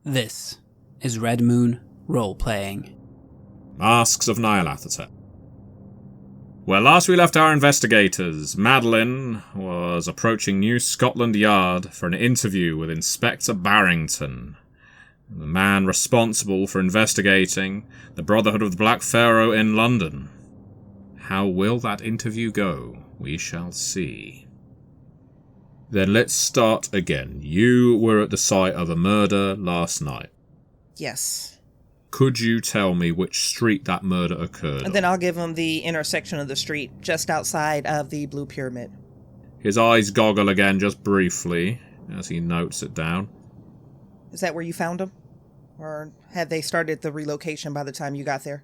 This is Red Moon Role-Playing. Masks of Nyarlathotep. Where last we left our investigators, Madeline was approaching New Scotland Yard for an interview with Inspector Barrington, the man responsible for investigating the Brotherhood of the Black Pharaoh in London. How will that interview go? We shall see. Then let's start again. You were at the site of a murder last night. Yes. Could you tell me which street that murder occurred And then I'll give him the intersection of the street, just outside of the Blue Pyramid. His eyes goggle again just briefly as he notes it down. Is that where you found him? Or had they started the relocation by the time you got there?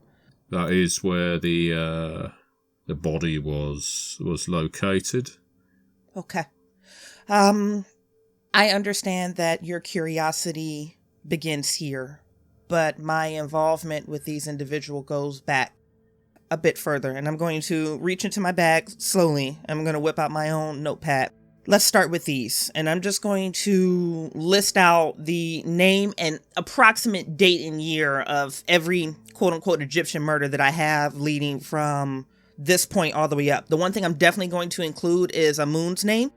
That is where the body was located. Okay. I understand that your curiosity begins here, but my involvement with these individuals goes back a bit further, and I'm going to reach into my bag slowly. I'm going to whip out my own notepad. Let's start with these, and I'm just going to list out the name and approximate date and year of every quote-unquote Egyptian murder that I have leading from this point all the way up. The one thing I'm definitely going to include is Amun's name,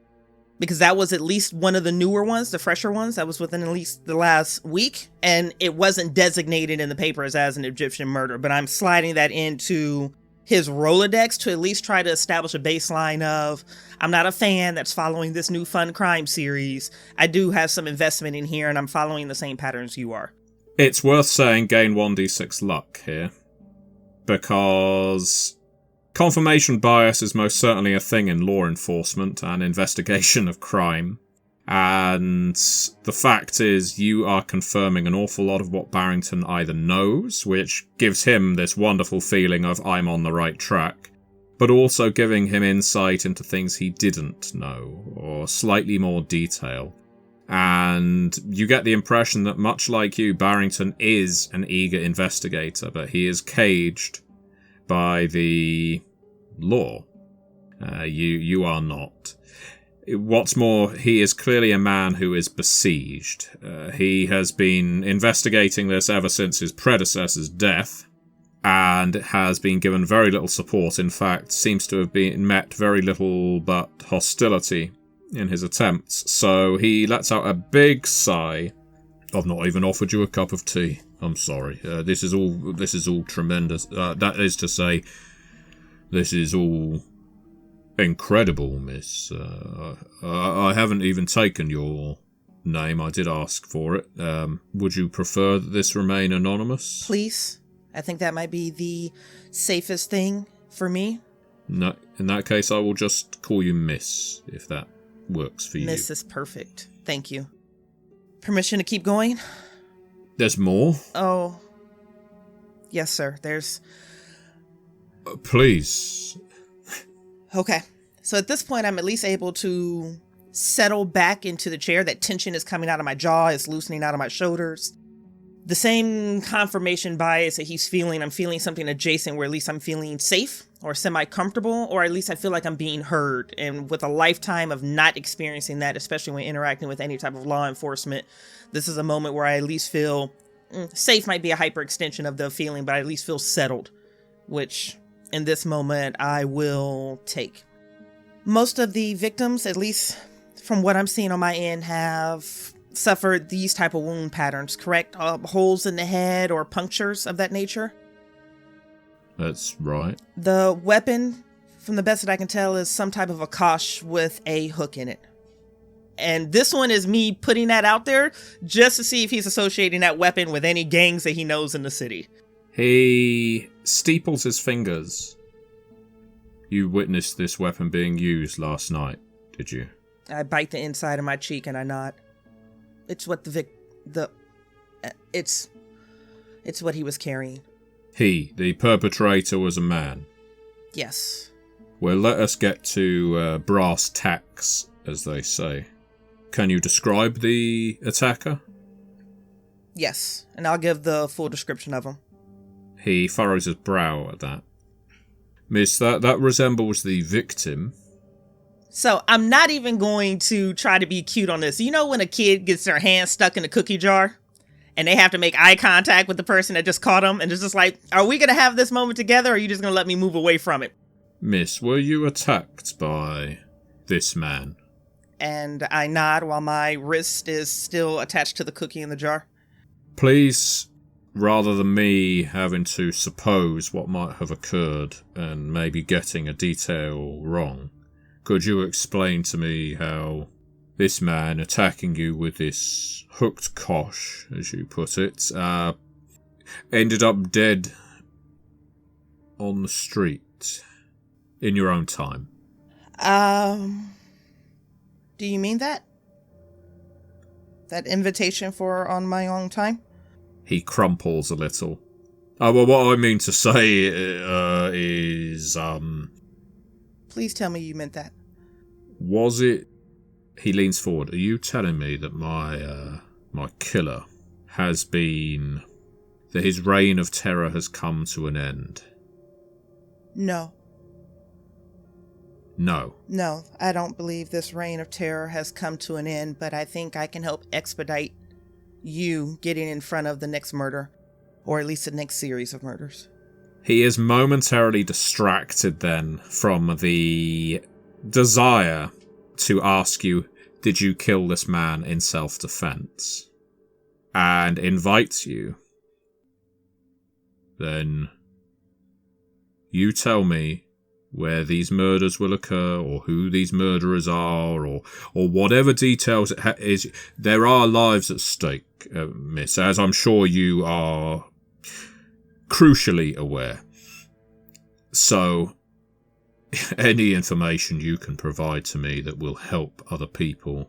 because that was at least one of the newer ones, the fresher ones, that was within at least the last week, and it wasn't designated in the papers as an Egyptian murder, but I'm sliding that into his Rolodex to at least try to establish a baseline of, I'm not a fan that's following this new fun crime series. I do have some investment in here, and I'm following the same patterns you are. It's worth saying gain 1d6 luck here, because confirmation bias is most certainly a thing in law enforcement and investigation of crime, and the fact is you are confirming an awful lot of what Barrington either knows, which gives him this wonderful feeling of I'm on the right track, but also giving him insight into things he didn't know, or slightly more detail. And you get the impression that much like you, Barrington is an eager investigator, but he is caged by the law. You are not. What's more, he is clearly a man who is besieged. He has been investigating this ever since his predecessor's death, and has been given very little support. In fact, seems to have been met very little but hostility in his attempts. So he lets out a big sigh. I've not even offered you a cup of tea. I'm sorry. This is all tremendous. That is to say, this is all incredible, miss. I haven't even taken your name. I did ask for it. Would you prefer that this remain anonymous? Please. I think that might be the safest thing for me. No, in that case, I will just call you Miss, if that works for you. Miss is perfect. Thank you. Permission to keep going? There's more? Oh. Yes, sir. There's... Please. Okay. So at this point, I'm at least able to settle back into the chair. That tension is coming out of my jaw. It's loosening out of my shoulders. The same confirmation bias that he's feeling, I'm feeling something adjacent where at least I'm feeling safe or semi-comfortable, or at least I feel like I'm being heard. And with a lifetime of not experiencing that, especially when interacting with any type of law enforcement, this is a moment where I at least feel safe. Might be a hyperextension of the feeling, but I at least feel settled, which in this moment I will take. Most of the victims, at least from what I'm seeing on my end, have suffered these type of wound patterns, correct? Holes in the head or punctures of that nature? That's right. The weapon, from the best that I can tell, is some type of a kosh with a hook in it. And this one is me putting that out there just to see if he's associating that weapon with any gangs that he knows in the city. He steeples his fingers. You witnessed this weapon being used last night, did you? I bite the inside of my cheek and I nod. It's what it's what he was carrying. He, the perpetrator, was a man. Yes. Well, let us get to brass tacks, as they say. Can you describe the attacker? Yes, and I'll give the full description of him. He furrows his brow at that. Miss, that resembles the victim. So I'm not even going to try to be cute on this. You know when a kid gets their hand stuck in a cookie jar and they have to make eye contact with the person that just caught them, and it's just like, are we going to have this moment together, or are you just going to let me move away from it? Miss, were you attacked by this man? And I nod while my wrist is still attached to the cookie in the jar. Please, rather than me having to suppose what might have occurred and maybe getting a detail wrong, could you explain to me how this man attacking you with this hooked kosh, as you put it, ended up dead on the street in your own time? Do you mean that? That invitation for on my own time? He crumples a little. Well, what I mean to say is, Please tell me you meant that. Was it... He leans forward. Are you telling me that my killer has been... that his reign of terror has come to an end? No. No. No, I don't believe this reign of terror has come to an end, but I think I can help expedite you getting in front of the next murder, or at least the next series of murders. He is momentarily distracted then from the desire to ask you, did you kill this man in self-defense? And invites you. Then you tell me where these murders will occur, or who these murderers are, or whatever details it is. There are lives at stake, miss, as I'm sure you are crucially aware. So, any information you can provide to me that will help other people,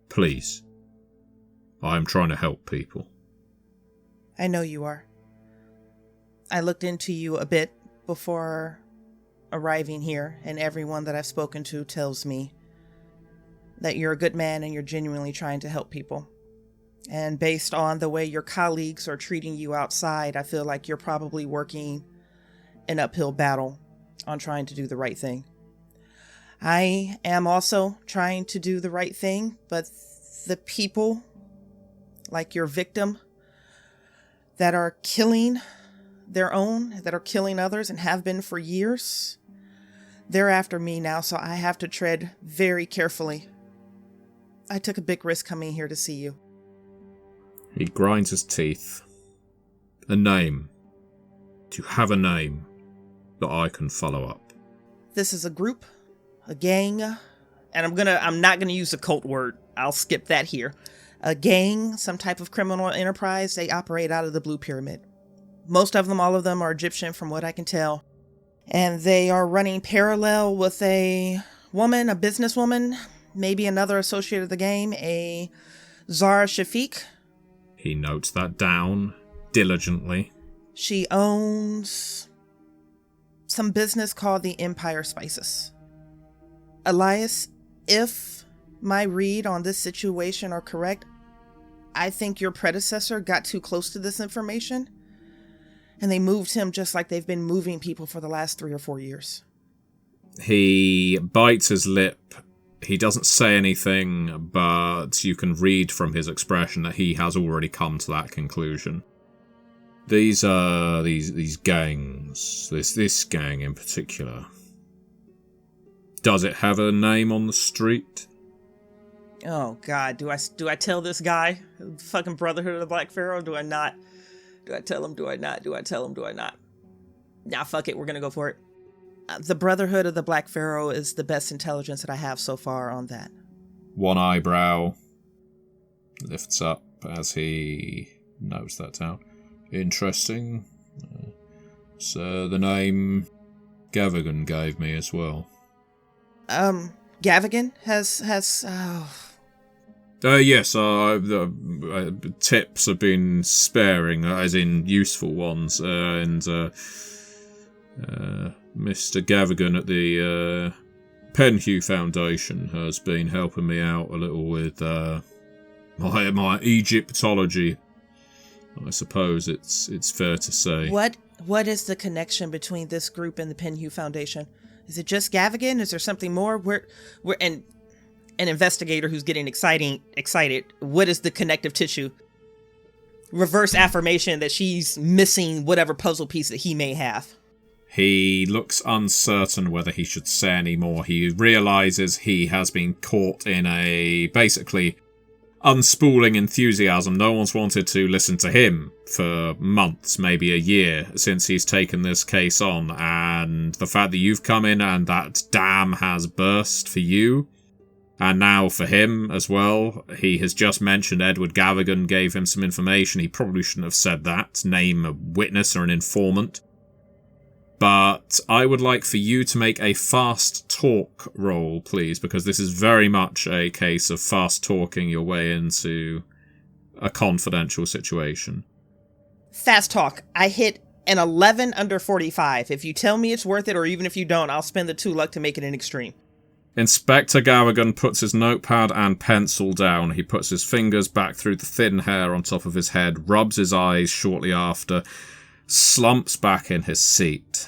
please. I am trying to help people. I know you are. I looked into you a bit before arriving here, and everyone that I've spoken to tells me that you're a good man and you're genuinely trying to help people. And based on the way your colleagues are treating you outside, I feel like you're probably working an uphill battle on trying to do the right thing. I am also trying to do the right thing, but the people, like your victim, that are killing their own, that are killing others and have been for years, they're after me now, so I have to tread very carefully. I took a big risk coming here to see you. He grinds his teeth. A name. Do you have a name that I can follow up? This is a group, a gang, and I'm not gonna use the cult word. I'll skip that here. A gang, some type of criminal enterprise. They operate out of the Blue Pyramid. Most of them, all of them, are Egyptian from what I can tell. And they are running parallel with a woman, a businesswoman, maybe another associate of the game, a Zara Shafiq. He notes that down diligently. She owns some business called the Empire Spices. Elias, if my read on this situation are correct, I think your predecessor got too close to this information, and they moved him just like they've been moving people for the last 3 or 4 years. He bites his lip. He doesn't say anything, but you can read from his expression that he has already come to that conclusion. These gangs, this gang in particular, does it have a name on the street? Oh God, do I tell this guy, fucking Brotherhood of the Black Pharaoh? Do I not? Do I tell him? Do I not? Do I tell him? Do I not? Nah, fuck it. We're gonna go for it. The Brotherhood of the Black Pharaoh is the best intelligence that I have so far on that. One eyebrow lifts up as he notes that down. Interesting. So the name Gavigan gave me as well. Gavigan has Yes, tips have been sparing, as in useful ones, and Mr. Gavigan at the Penhew Foundation has been helping me out a little with my Egyptology. I suppose it's fair to say. What is the connection between this group and the Penhew Foundation? Is it just Gavigan? Is there something more? We're an investigator who's getting excited. What is the connective tissue? reverse affirmation that she's missing whatever puzzle piece that he may have. He looks uncertain whether he should say any more. He realises he has been caught in a basically unspooling enthusiasm. No one's wanted to listen to him for months, maybe a year, since he's taken this case on. And the fact that you've come in and that dam has burst for you, and now for him as well. He has just mentioned Edward Gavigan gave him some information. He probably shouldn't have said that. Name a witness or an informant. But I would like for you to make a fast talk roll, please, because this is very much a case of fast talking your way into a confidential situation. Fast talk. I hit an 11 under 45. If you tell me it's worth it, or even if you don't, I'll spend the 2 luck to make it an extreme. Inspector Gavigan puts his notepad and pencil down. He puts his fingers back through the thin hair on top of his head, rubs his eyes shortly after, slumps back in his seat.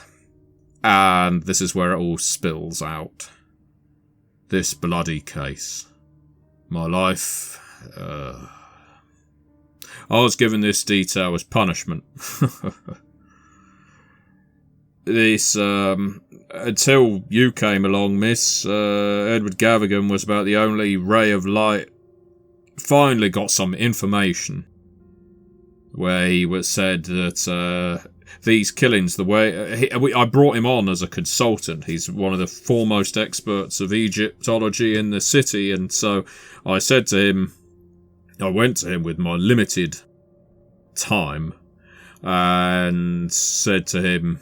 And this is where it all spills out. This bloody case. My life. I was given this detail as punishment. This, until you came along, miss, Edward Gavigan was about the only ray of light. Finally got some information. Where he was said that, these killings, the way... I brought him on as a consultant. He's one of the foremost experts of Egyptology in the city, and so I said to him... I went to him with my limited time, and said to him,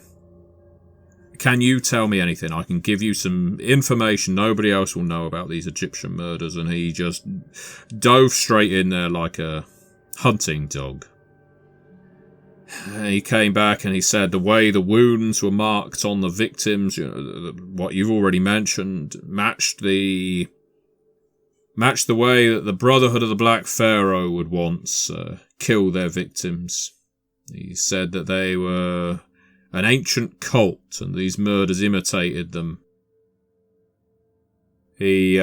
can you tell me anything? I can give you some information nobody else will know about these Egyptian murders, and he just dove straight in there like a hunting dog. He came back and he said the way the wounds were marked on the victims, you know, what you've already mentioned, matched the way that the Brotherhood of the Black Pharaoh would once kill their victims. He said that they were an ancient cult and these murders imitated them. He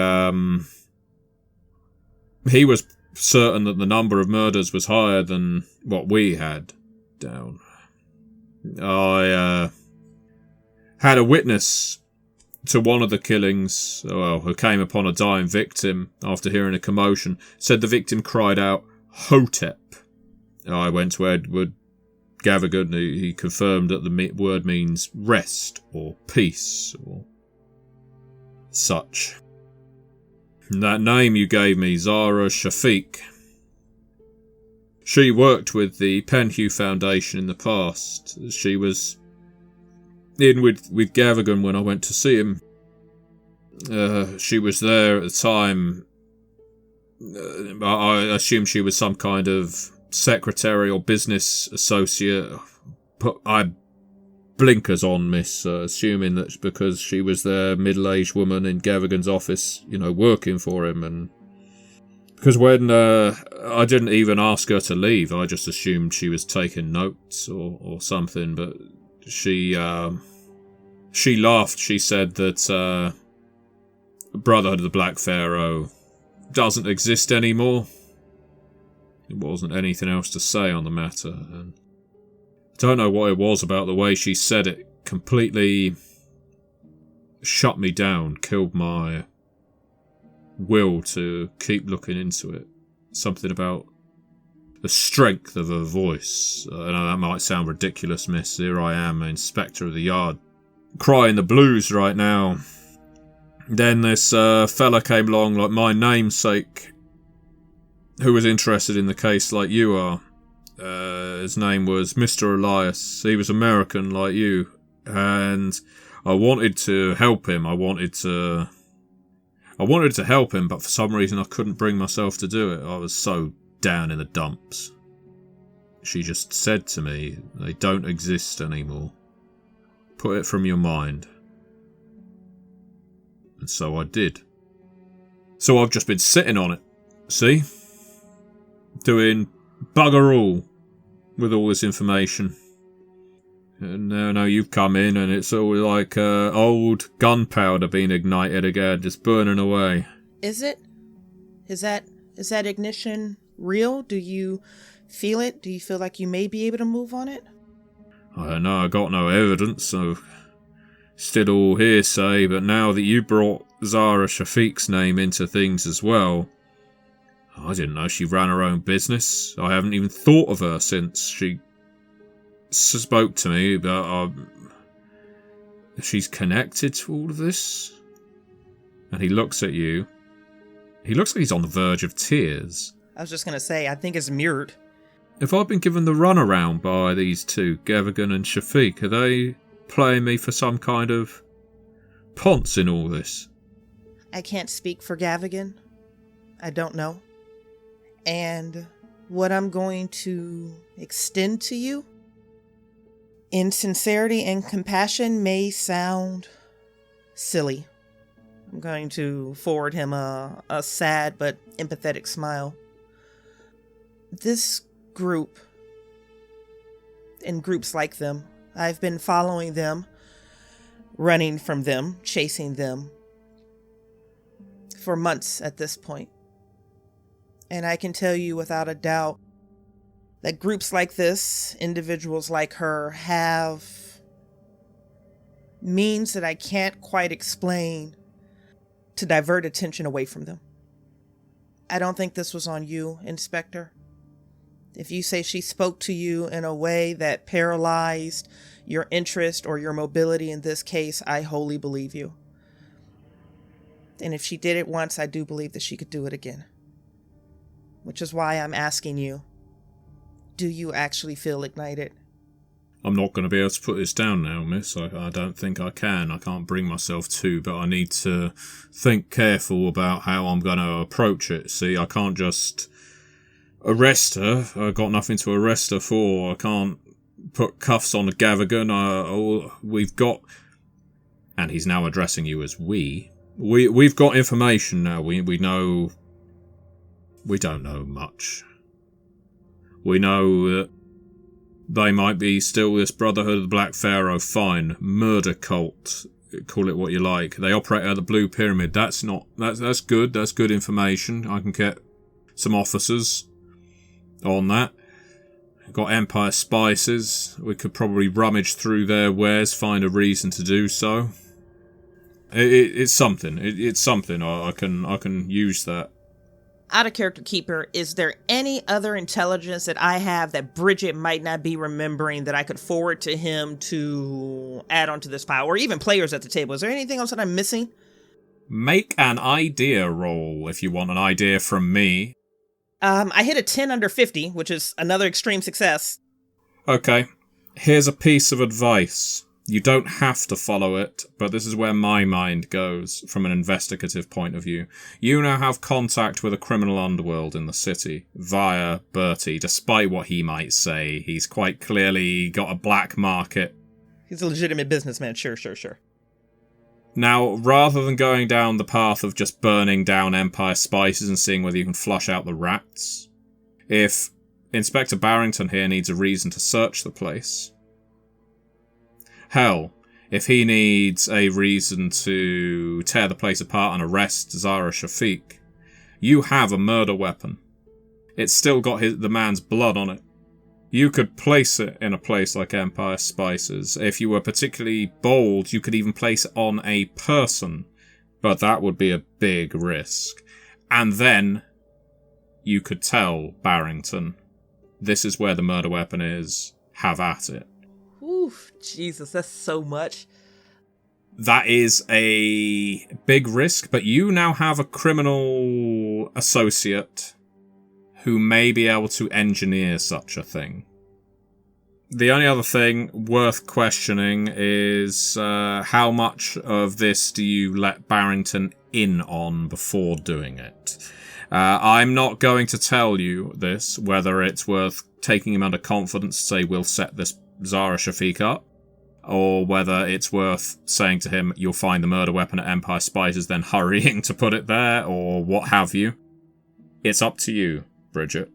was certain that the number of murders was higher than what we had down. I had a witness to one of the killings, who came upon a dying victim after hearing a commotion, said the victim cried out, Hotep. I went to Edward Gavigan, he confirmed that the word means rest or peace or such. And that name you gave me, Zara Shafiq, she worked with the Penhew Foundation in the past. She was in with Gavigan when I went to see him. She was there at the time. I assume she was some kind of secretary or business associate. Put I blinkers on, miss, assuming that because she was the middle-aged woman in Gavigan's office, working for him, and because when I didn't even ask her to leave, I just assumed she was taking notes or something. But she laughed. She said that Brotherhood of the Black Pharaoh doesn't exist anymore. There wasn't anything else to say on the matter, and I don't know what it was about the way she said it. Completely shut me down, killed my will to keep looking into it. Something about the strength of her voice. I know that might sound ridiculous, miss. Here I am, inspector of the yard, crying the blues right now. Then this fella came along, like my namesake, who was interested in the case like you are. His name was Mr. Elias. He was American like you, and I wanted to help him. I wanted to help him, but for some reason I couldn't bring myself to do it. I was so down in the dumps. She just said to me, they don't exist anymore. Put it from your mind. And so I did. So I've just been sitting on it. See? Doing bugger all with all this information. And now you've come in and it's all like old gunpowder being ignited again, just burning away. Is it? Is that ignition real? Do you feel it? Do you feel like you may be able to move on it? I don't know, I got no evidence, so still all hearsay, but now that you brought Zara Shafiq's name into things as well, I didn't know she ran her own business. I haven't even thought of her since she spoke to me, but she's connected to all of this. And he looks at you. He looks like he's on the verge of tears. I was just going to say, I think it's mirrored. If I've been given the runaround by these two, Gavigan and Shafiq, are they playing me for some kind of ponce in all this? I can't speak for Gavigan. I don't know. And what I'm going to extend to you, in sincerity and compassion, may sound silly. I'm going to forward him a sad but empathetic smile. This group, and groups like them, I've been following them, running from them, chasing them, for months at this point. And I can tell you without a doubt that groups like this, individuals like her, have means that I can't quite explain to divert attention away from them. I don't think this was on you, Inspector. If you say she spoke to you in a way that paralyzed your interest or your mobility in this case, I wholly believe you. And if she did it once, I do believe that she could do it again. Which is why I'm asking you, do you actually feel ignited? I'm not going to be able to put this down now, miss. I don't think I can. I can't bring myself to, but I need to think careful about how I'm going to approach it. See, I can't just arrest her. I've got nothing to arrest her for. I can't put cuffs on a Gavigan. We've got... And he's now addressing you as we. We've got information now. We know... We don't know much. We know that they might be still this Brotherhood of the Black Pharaoh, fine, murder cult, call it what you like. They operate out of the Blue Pyramid. That's good. That's good information. I can get some officers on that. Got Empire Spices. We could probably rummage through their wares, find a reason to do so. It's something. It's something. I can use that. Out of character, Keeper, is there any other intelligence that I have that Bridgett might not be remembering that I could forward to him to add onto this pile? Or even players at the table. Is there anything else that I'm missing? Make an idea roll if you want an idea from me. I hit a 10 under 50, which is another extreme success. Okay. Here's a piece of advice. You don't have to follow it, but this is where my mind goes from an investigative point of view. You now have contact with a criminal underworld in the city via Bertie, despite what he might say. He's quite clearly got a black market. He's a legitimate businessman, sure. Now, rather than going down the path of just burning down Empire Spices and seeing whether you can flush out the rats, if Inspector Barrington here needs a reason to search the place... Hell, if he needs a reason to tear the place apart and arrest Zara Shafiq, you have a murder weapon. It's still got the man's blood on it. You could place it in a place like Empire Spices. If you were particularly bold, you could even place it on a person, but that would be a big risk. And then you could tell Barrington, this is where the murder weapon is, have at it. Oof, Jesus, that's so much. That is a big risk, but you now have a criminal associate who may be able to engineer such a thing. The only other thing worth questioning is how much of this do you let Barrington in on before doing it? I'm not going to tell you this, whether it's worth taking him under confidence to say we'll set this Zara Shafiq up, or whether it's worth saying to him you'll find the murder weapon at Empire Spices, then hurrying to put it there, or what have you. It's up to you, Bridgett.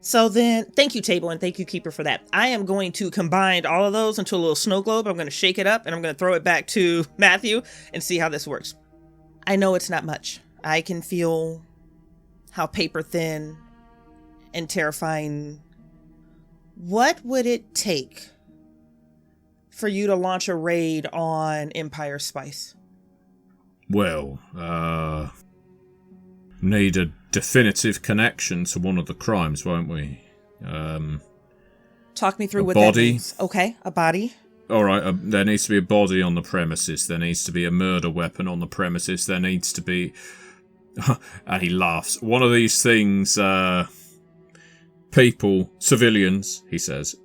So then, thank you, Table, and thank you, Keeper, for that. I am going to combine all of those into a little snow globe. I'm going to shake it up, and I'm going to throw it back to Matthew and see how this works. I know it's not much. I can feel how paper thin and terrifying What would it take for you to launch a raid on Empire Spice? Well, need a definitive connection to one of the crimes, won't we? Talk me through a what body. that means. Okay, a body. All right, there needs to be a body on the premises. There needs to be a murder weapon on the premises. There needs to be... and he laughs. One of these things, people, civilians, he says,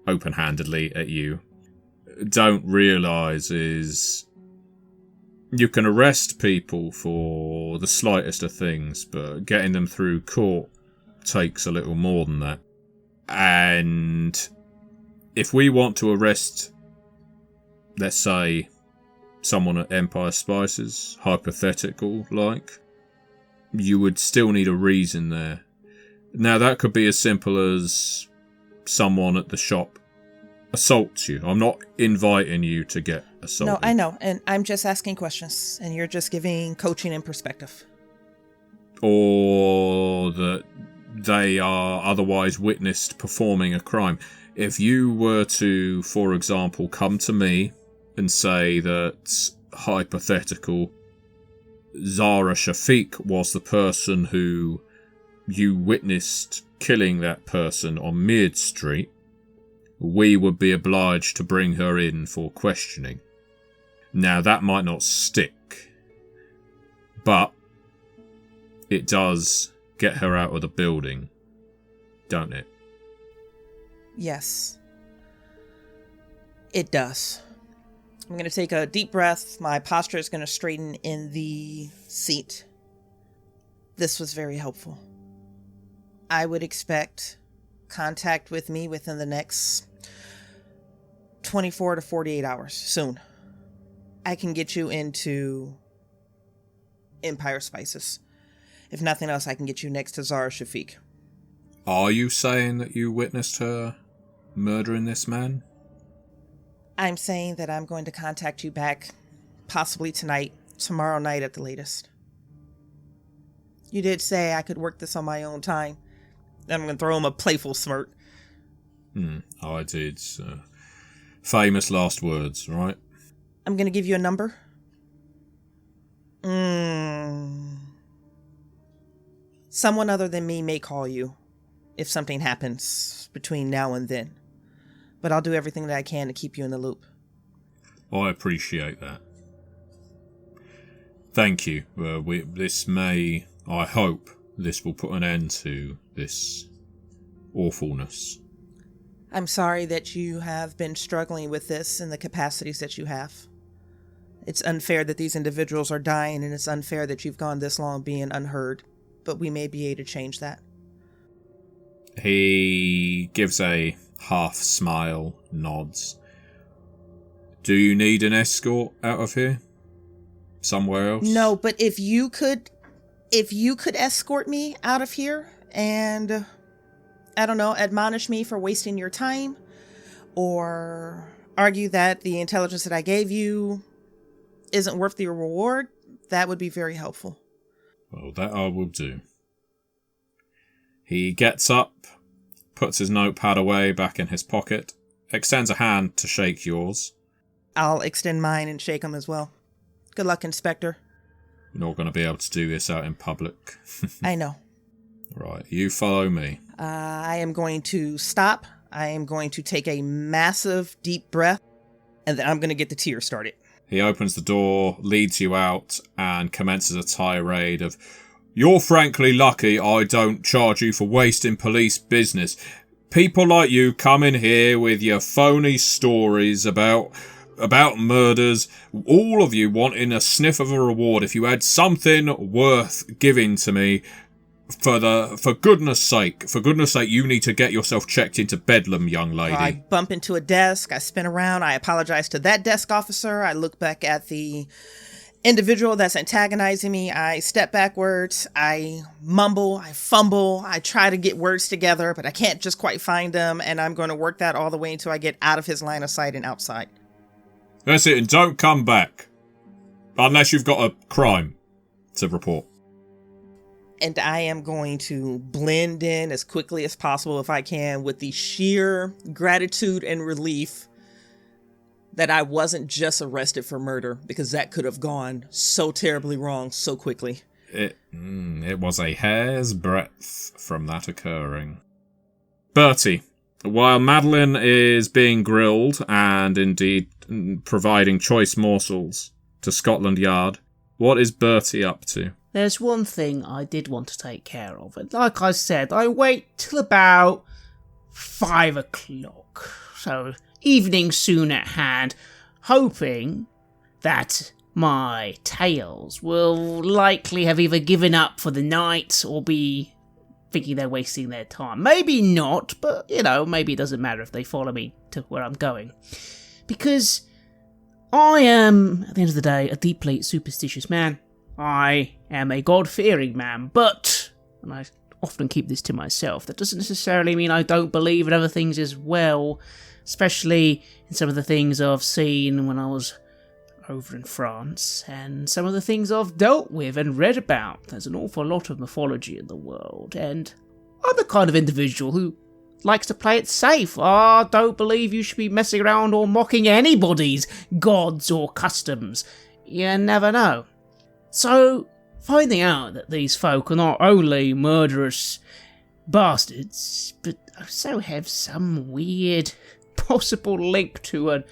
open-handedly at you, don't realise is... You can arrest people for the slightest of things, but getting them through court takes a little more than that. And if we want to arrest, let's say, someone at Empire Spices, hypothetical like, you would still need a reason there. Now that could be as simple as someone at the shop assaults you. I'm not inviting you to get assaulted. No, I know, and I'm just asking questions, and you're just giving coaching and perspective. Or that they are otherwise witnessed performing a crime. If you were to, for example, come to me and say that, hypothetical, Zara Shafiq was the person who you witnessed killing that person on Mead Street, we would be obliged to bring her in for questioning. Now, that might not stick, but it does get her out of the building, don't it? Yes. It does. I'm going to take a deep breath. My posture is going to straighten in the seat. This was very helpful. I would expect contact with me within the next 24 to 48 hours. Soon. I can get you into Empire Spices. If nothing else, I can get you next to Zara Shafiq. Are you saying that you witnessed her murdering this man? I'm saying that I'm going to contact you back possibly tonight, tomorrow night at the latest. You did say I could work this on my own time. I'm going to throw him a playful smirk. I did. Famous last words, right? I'm going to give you a number. Someone other than me may call you if something happens between now and then. But I'll do everything that I can to keep you in the loop. I appreciate that. Thank you. I hope this will put an end to this awfulness. I'm sorry that you have been struggling with this in the capacities that you have. It's unfair that these individuals are dying, and it's unfair that you've gone this long being unheard. But we may be able to change that. He gives a half smile, nods. Do you need an escort out of here? Somewhere else? No, but if you could escort me out of here and, I don't know, admonish me for wasting your time, or argue that the intelligence that I gave you isn't worth the reward, that would be very helpful. Well, that I will do. He gets up, puts his notepad away back in his pocket, extends a hand to shake yours. I'll extend mine and shake him as well. Good luck, Inspector. You're not going to be able to do this out in public. I know. Right, you follow me. I am going to stop. I am going to take a massive, deep breath, and then I'm going to get the tears started. He opens the door, leads you out, and commences a tirade of, "You're frankly lucky I don't charge you for wasting police business. People like you come in here with your phony stories about murders, all of you wanting a sniff of a reward. If you had something worth giving to me, for goodness sake, you need to get yourself checked into Bedlam, young lady." I bump into a desk, I spin around, I apologize to that desk officer, I look back at the individual that's antagonizing me, I step backwards, I mumble, I fumble, I try to get words together, but I can't just quite find them, and I'm going to work that all the way until I get out of his line of sight and outside. That's it, and don't come back. Unless you've got a crime to report. And I am going to blend in as quickly as possible if I can with the sheer gratitude and relief that I wasn't just arrested for murder, because that could have gone so terribly wrong so quickly. It was a hair's breadth from that occurring. Bertie, while Madeline is being grilled and indeed providing choice morsels to Scotland Yard, what is Bertie up to? There's one thing I did want to take care of, and like I said, I wait till about 5 o'clock, so evening soon at hand, hoping that my tails will likely have either given up for the night or be thinking they're wasting their time. Maybe not, but, maybe it doesn't matter if they follow me to where I'm going. Because I am, at the end of the day, a deeply superstitious man. I am a God-fearing man, but, and I often keep this to myself, that doesn't necessarily mean I don't believe in other things as well, especially in some of the things I've seen when I was over in France, and some of the things I've dealt with and read about. There's an awful lot of mythology in the world, and I'm the kind of individual who likes to play it safe. I don't believe you should be messing around or mocking anybody's gods or customs. You never know. So, finding out that these folk are not only murderous bastards, but also have some weird possible link to an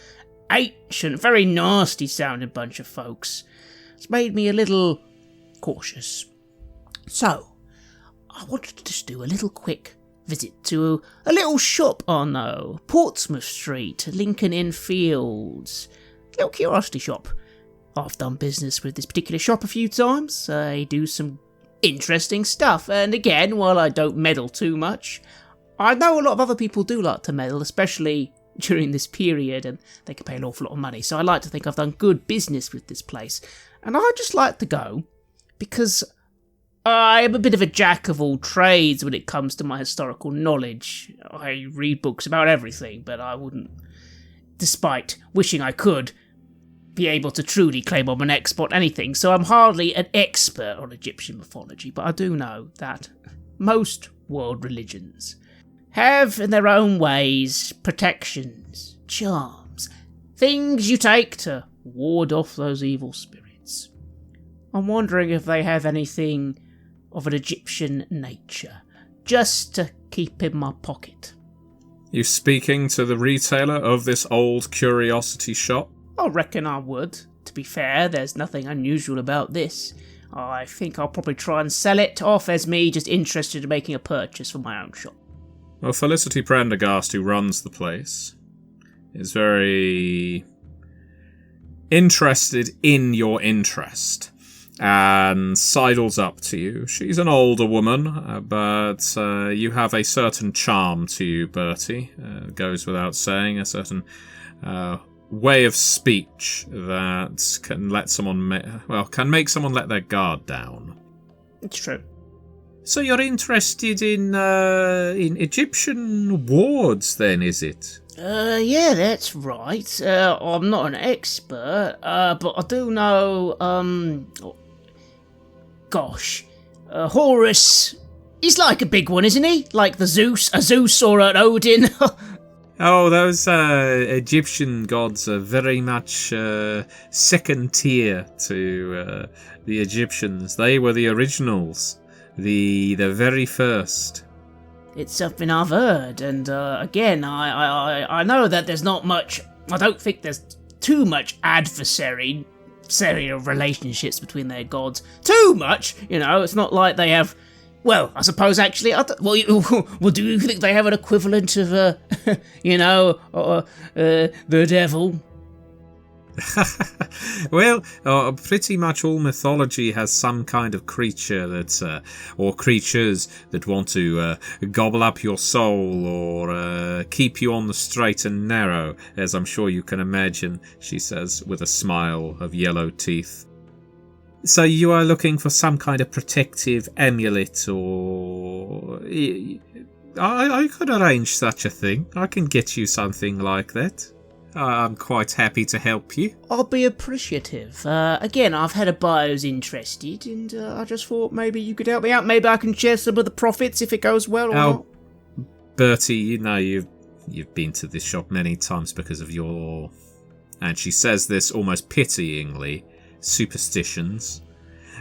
ancient, very nasty sounding bunch of folks, it's made me a little cautious. So, I wanted to just do a little quick visit to a little shop on Portsmouth Street, Lincoln Inn Fields. Little curiosity shop. I've done business with this particular shop a few times. They do some interesting stuff, and again, while I don't meddle too much, I know a lot of other people do like to meddle, especially during this period, and they can pay an awful lot of money. So I like to think I've done good business with this place. And I just like to go because I am a bit of a jack of all trades when it comes to my historical knowledge. I read books about everything, but I wouldn't, despite wishing I could, be able to truly claim I'm an expert on anything. So I'm hardly an expert on Egyptian mythology, but I do know that most world religions have, in their own ways, protections, charms, things you take to ward off those evil spirits. I'm wondering if they have anything of an Egyptian nature, just to keep in my pocket. You speaking to the retailer of this old curiosity shop? I reckon I would. To be fair, there's nothing unusual about this. I think I'll probably try and sell it off as me just interested in making a purchase for my own shop. Well, Felicity Prendergast, who runs the place, is very interested in your interest and sidles up to you. She's an older woman, but you have a certain charm to you, Bertie. Goes without saying, a certain way of speech that can let someone can make someone let their guard down. It's true. So you're interested in Egyptian wards, then, is it? Yeah, that's right. I'm not an expert, but I do know, Horus, he's like a big one, isn't he? Like a Zeus or an Odin. Oh, those Egyptian gods are very much second tier to the Egyptians. They were the originals. The very first. It's something I've heard, and again, I know that there's not much. I don't think there's too much adversary relationships between their gods. Too much, It's not like they have. Well, I suppose actually. Do you think they have an equivalent of the devil? Well, pretty much all mythology has some kind of creature that, or creatures that want to gobble up your soul or keep you on the straight and narrow, as I'm sure you can imagine, she says with a smile of yellow teeth. So you are looking for some kind of protective amulet, or I could arrange such a thing. I can get you something like that. I'm quite happy to help you. I'll be appreciative. Again, I've had a buyer who's interested, and I just thought maybe you could help me out. Maybe I can share some of the profits if it goes well or not. Bertie, you've been to this shop many times because of your... And she says this almost pityingly, superstitions.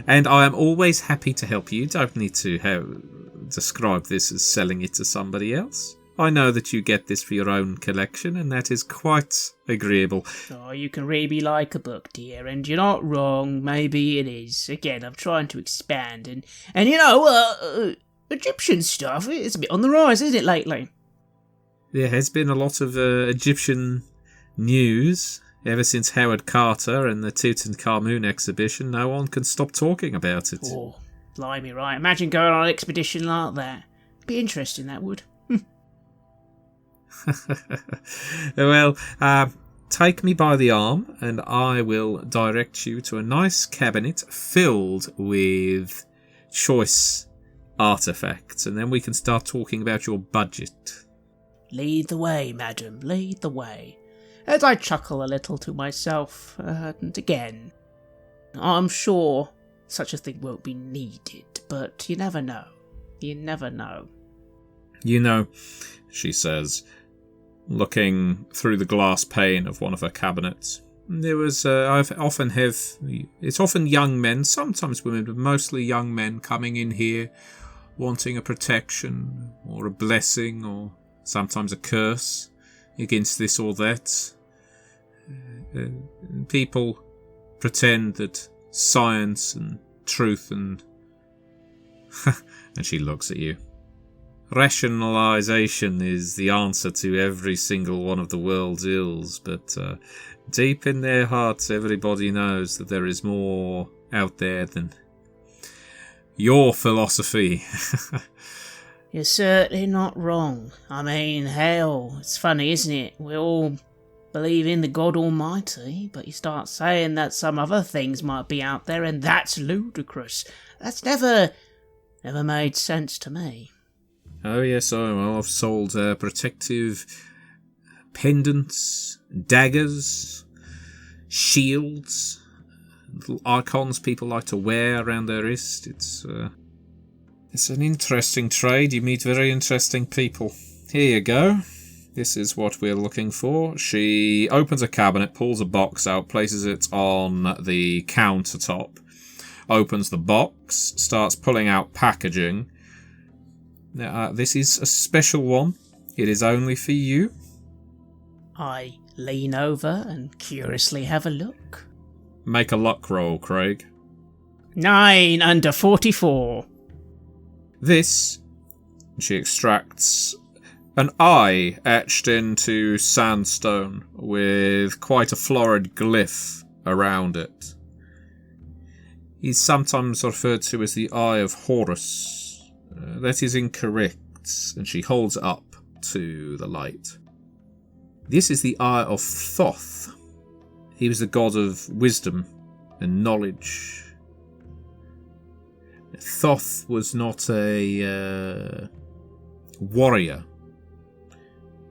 And I am always happy to help you. You don't need to describe this as selling it to somebody else. I know that you get this for your own collection, and that is quite agreeable. Oh, you can read me like a book, dear, and you're not wrong. Maybe it is. Again, I'm trying to expand, and Egyptian stuff, it's a bit on the rise, isn't it, lately? There has been a lot of Egyptian news ever since Howard Carter and the Tutankhamun exhibition. No one can stop talking about it. Oh, blimey, right. Imagine going on an expedition like that. Be interesting, that would. Well, take me by the arm and I will direct you to a nice cabinet filled with choice artifacts, and then we can start talking about your budget. Lead the way, madam, lead the way. As I chuckle a little to myself, and again, I'm sure such a thing won't be needed, but you never know. You never know. You know, she says, looking through the glass pane of one of her cabinets. It's often young men, sometimes women, but mostly young men coming in here wanting a protection or a blessing or sometimes a curse against this or that. People pretend that science and truth and... and she looks at you. Rationalization is the answer to every single one of the world's ills, but deep in their hearts everybody knows that there is more out there than your philosophy. You're certainly not wrong. I mean, hell, it's funny, isn't it? We all believe in the God Almighty, but you start saying that some other things might be out there, and that's ludicrous. That's never made sense to me. Oh yes, I've sold protective pendants, daggers, shields, little icons people like to wear around their wrist. It's an interesting trade. You meet very interesting people. Here you go. This is what we're looking for. She opens a cabinet, pulls a box out, places it on the countertop, opens the box, starts pulling out packaging. This is a special one. It is only for you. I lean over and curiously have a look. Make a luck roll, Craig. 9 under 44. This, she extracts an eye etched into sandstone with quite a florid glyph around it. He's sometimes referred to as the Eye of Horus. That is incorrect, and she holds it up to the light. This is the Eye of Thoth. He was the god of wisdom and knowledge. Thoth was not a warrior.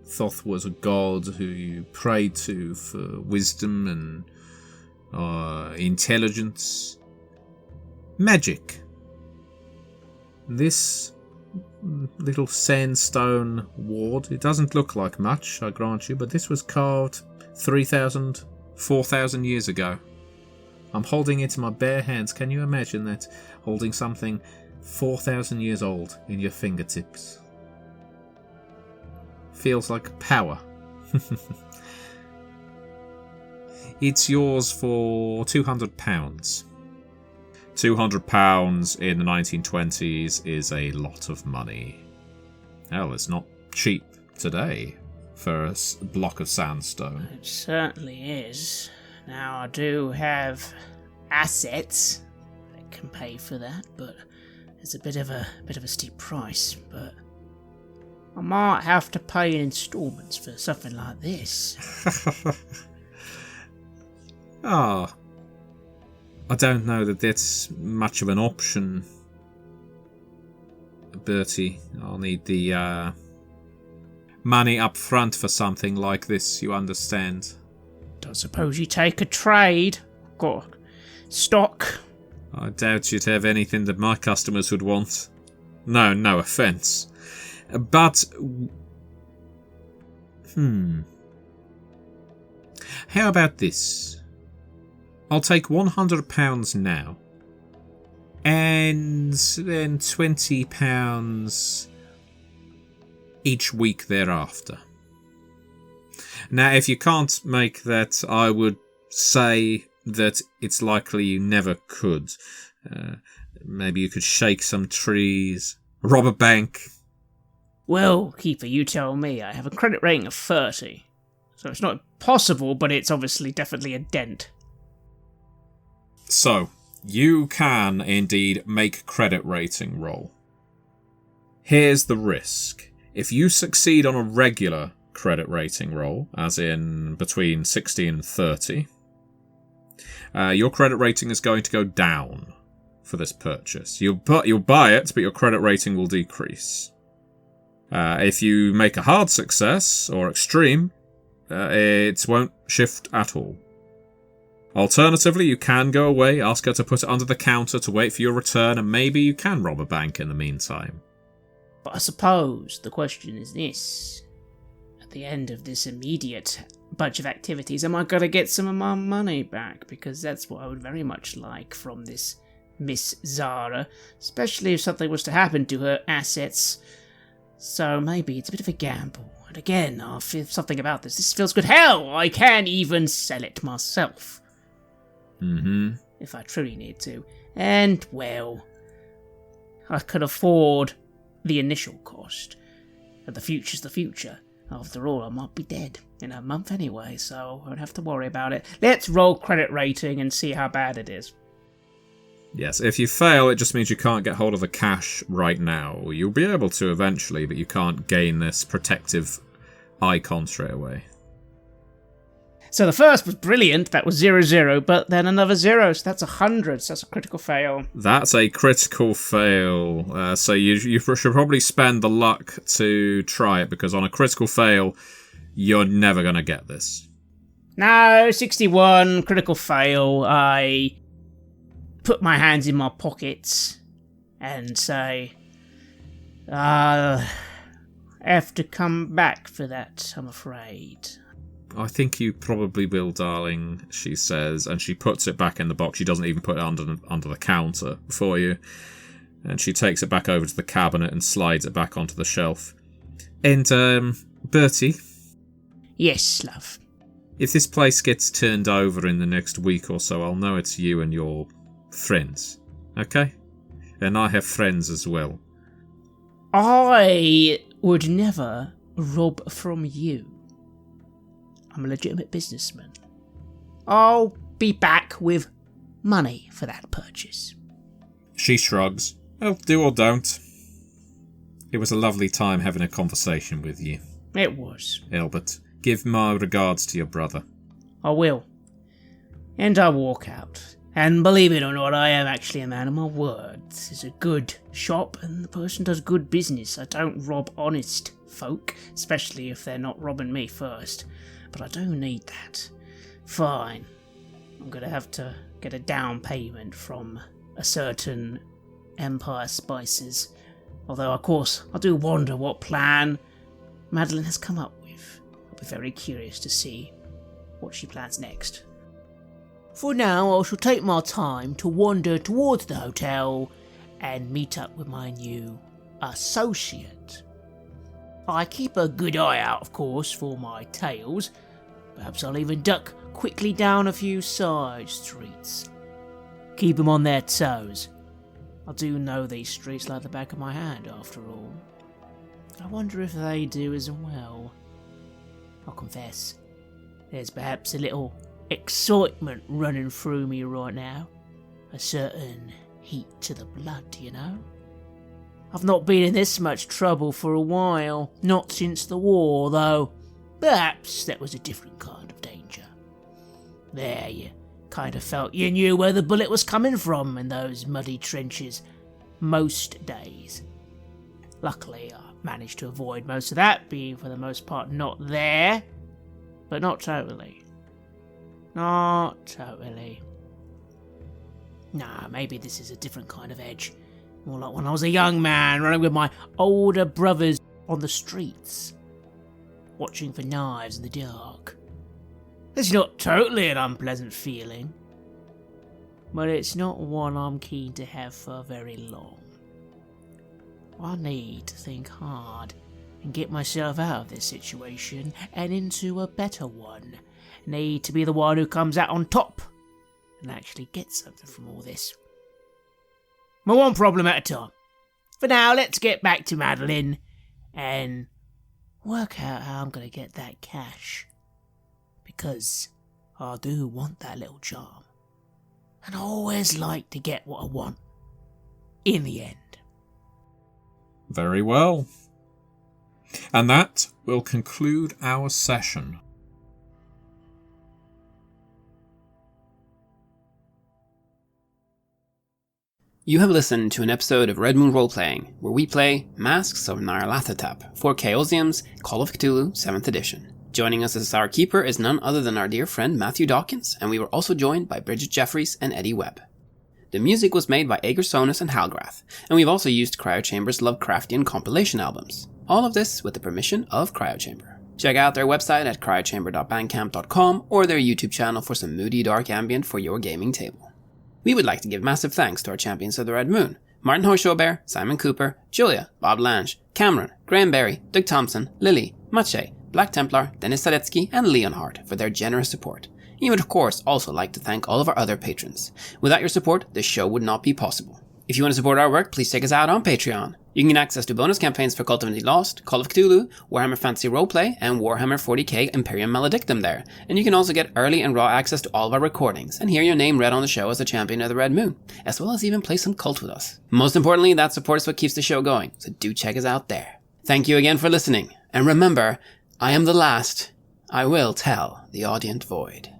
Thoth was a god who you prayed to for wisdom and intelligence. Magic. This little sandstone ward, it doesn't look like much, I grant you, but this was carved 3,000, 4,000 years ago. I'm holding it in my bare hands. Can you imagine that? Holding something 4,000 years old in your fingertips. Feels like power. It's yours for £200. £200 in the 1920s is a lot of money. Hell, it's not cheap today for a block of sandstone. It certainly is. Now, I do have assets that can pay for that, but it's a bit of a steep price. But I might have to pay in instalments for something like this. Ah, I don't know that that's much of an option, Bertie. I'll need the money up front for something like this, you understand. Don't suppose you take a trade? Got stock? I doubt you'd have anything that my customers would want. No offence. But... How about this? I'll take £100 now. And then £20 each week thereafter. Now, if you can't make that, I would say that it's likely you never could. Maybe you could shake some trees, rob a bank. Well, Keeper, you tell me. I have a credit rating of 30. So it's not possible, but it's obviously definitely a dent. So, you can indeed make credit rating roll. Here's the risk. If you succeed on a regular credit rating roll, as in between 60 and 30, your credit rating is going to go down for this purchase. You'll buy it, but your credit rating will decrease. If you make a hard success, or extreme, it won't shift at all. Alternatively, you can go away, ask her to put it under the counter to wait for your return, and maybe you can rob a bank in the meantime. But I suppose the question is this. At the end of this immediate bunch of activities, am I going to get some of my money back? Because that's what I would very much like from this Miss Zara, especially if something was to happen to her assets. So maybe it's a bit of a gamble. And again, I feel something about this. This feels good. Hell, I can even sell it myself. If I truly need to. And, well, I could afford the initial cost. And the future's the future. After all, I might be dead in a month anyway, so I don't have to worry about it. Let's roll credit rating and see how bad it is. Yes, if you fail, it just means you can't get hold of the cash right now. You'll be able to eventually, but you can't gain this protective icon straight away. So the first was brilliant, that was 0-0, but then another 0, so that's 100, so that's a critical fail. That's a critical fail, so you should probably spend the luck to try it, because on a critical fail, you're never going to get this. No, 61, critical fail. I put my hands in my pockets and say, I'll have to come back for that, I'm afraid. I think you probably will, darling, she says, and she puts it back in the box. She doesn't even put it under the counter for you. And she takes it back over to the cabinet and slides it back onto the shelf. And, Bertie? Yes, love. If this place gets turned over in the next week or so, I'll know it's you and your friends. Okay? And I have friends as well. I would never rob from you. I'm a legitimate businessman. I'll be back with money for that purchase. She shrugs. Well, do or don't. It was a lovely time having a conversation with you. It was. Albert, give my regards to your brother. I will. And I walk out. And believe it or not, I am actually a man of my word. This is a good shop, and the person does good business. I don't rob honest folk, especially if they're not robbing me first. But I do need that. Fine. I'm going to have to get a down payment from a certain Empire Spices. Although, of course, I do wonder what plan Madeline has come up with. I'll be very curious to see what she plans next. For now, I shall take my time to wander towards the hotel and meet up with my new associate. I keep a good eye out, of course, for my tails. Perhaps I'll even duck quickly down a few side streets. Keep them on their toes. I do know these streets like the back of my hand, after all. I wonder if they do as well. I'll confess, there's perhaps a little excitement running through me right now. A certain heat to the blood, you know? I've not been in this much trouble for a while, not since the war, though. Perhaps that was a different kind of danger. There, you kind of felt you knew where the bullet was coming from in those muddy trenches most days. Luckily, I managed to avoid most of that, being for the most part not there. But not totally. Not totally. Nah, maybe this is a different kind of edge. More like when I was a young man running with my older brothers on the streets, watching for knives in the dark. It's not totally an unpleasant feeling, but it's not one I'm keen to have for very long. I need to think hard and get myself out of this situation and into a better one. Need to be the one who comes out on top and actually gets something from all this. But one problem at a time. For now, let's get back to Madeline and work out how I'm going to get that cash. Because I do want that little charm. And I always like to get what I want. In the end. Very well. And that will conclude our session. You have listened to an episode of Red Moon Roleplaying, where we play Masks of Nyarlathotep for Chaosium's Call of Cthulhu 7th edition. Joining us as our keeper is none other than our dear friend Matthew Dawkins, and we were also joined by Bridgett, Jeffries, and Eddy Webb. The music was made by Aegersonus and Halgrath, and we've also used Cryochamber's Lovecraftian compilation albums. All of this with the permission of Cryochamber. Check out their website at cryochamber.bandcamp.com or their YouTube channel for some moody dark ambient for your gaming table. We would like to give massive thanks to our champions of the Red Moon, Martin Heuschober, Simon Cooper, Julia, Bob Lange, Cameron, Graham Barey, Doug Thomson, Lily, Maciej, Black Templar, Dennis Sadecki, and Leonhardt for their generous support. You would of course also like to thank all of our other patrons. Without your support, this show would not be possible. If you want to support our work, please check us out on Patreon. You can get access to bonus campaigns for Cult of Divinity Lost, Call of Cthulhu, Warhammer Fantasy Roleplay, and Warhammer 40k Imperium Maledictum there. And you can also get early and raw access to all of our recordings, and hear your name read on the show as a champion of the Red Moon, as well as even play some Cult with us. Most importantly, that support is what keeps the show going, so do check us out there. Thank you again for listening, and remember, I am the last. I will tell the Audient Void.